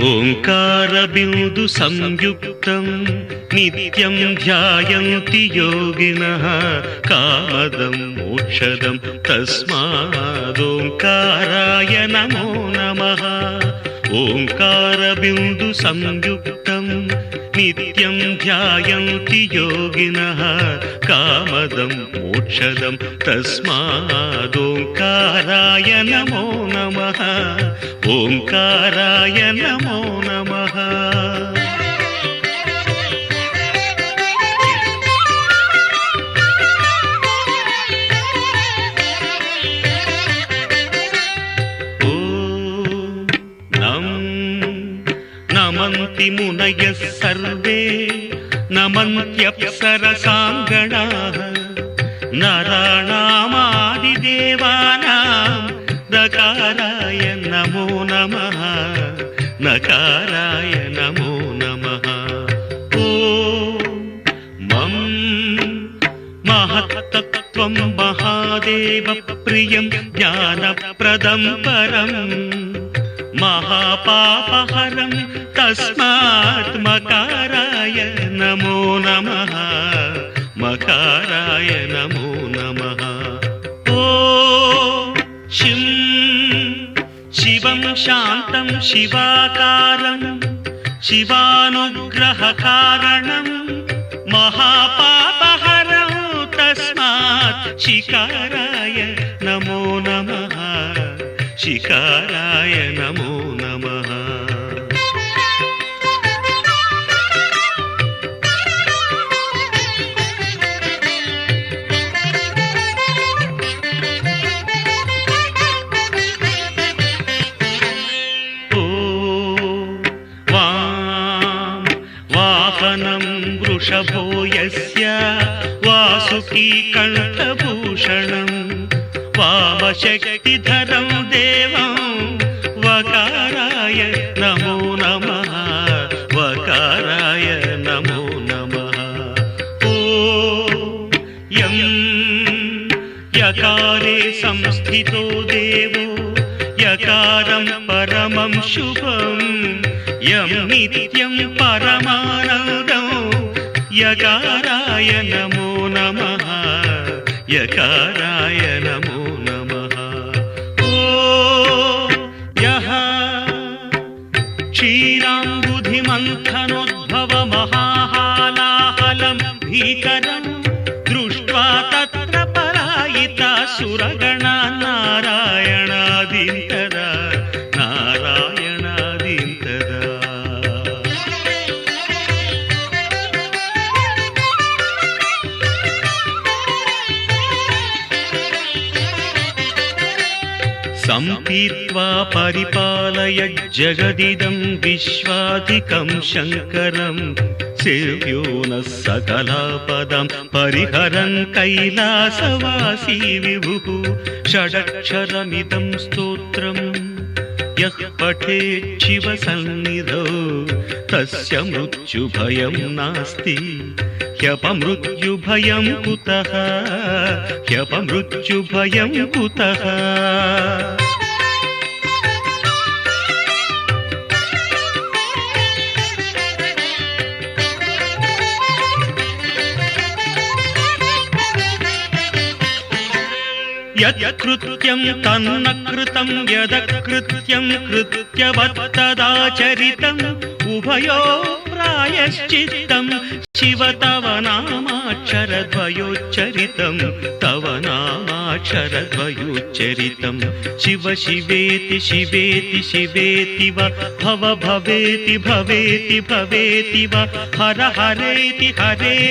ओंकारबिंदु संयुक्तं नित्यं ध्यायन्ति योगिनः कामदं मोक्षदं तस्मादोंकाराय नमो नमः। ओंकारबिंदु संयुक्तं नित्यं ध्यायन्ति योगिनः कामदं मोक्षदं तस्मादोंकाराय नमो नमः। ओंकाराय नमो नमः। नमन्ति मुनयः सर्वे नमन्त्यप्सरसाङ्गणाः नराणामादिदेवानां नकाराय नमो नमः। नकाराय नमो नमः। ॐ मं महत्तत्त्वं महादेवप्रियं ज्ञानप्रदं परम् महापापहरं तस्मात् मकाराय नमो नमः। मकाराय नमो नमः। ॐ शिवं शान्तं शिवाकारं शिवानुग्रहकारणं महापापहरं तस्मात् शिकाराय नमो नमः। शिकाराय नमो नमः। वाहनं वृषभो यस्य वासुकी कण्ठभूषणं वामशक्तिधरं देवं वकाराय नमो नमः। वकाराय नमो नमः। ॐ यं यकारे संस्थितो देवो यकारं परमं शुभं यं नित्यं परमानन्दं यकाराय नमो नमः। यकाराय नमो नमः। ॐ यः क्षीराम्बुधिमन्थनोद्भवमहाहालाहलं भीकरं दृष्ट्वा तत्र पलायिता सुरगणा नारायणादीन्तदा नारायणादीन्तदा। सम्पीत्वा परिपालय जगदिदं विश्वादिकं शङ्करं सेव्यो नः सकलापदं परिहरन् कैलासवासी विभुः। षडक्षरमिदं स्तोत्रं यः पठेत् शिवसन्निधौ तस्य मृत्युभयं नास्ति। ह्यपमृत्युभयं कुतः? ह्यपमृत्युभयं कुतः? यत्कृत्यं तन्न कृतं यदकृत्यं कृत्यवत्तदाचरितं उभयो प्रायश्चित्तं शिव तव नामाक्षरद्वयोच्चरितं तव नामाक्षरद्वयोच्चरितं शिव शिवेति शिवेति शिवेति वा भव भवेति भवेति भवेति वा हर हरेति हरेति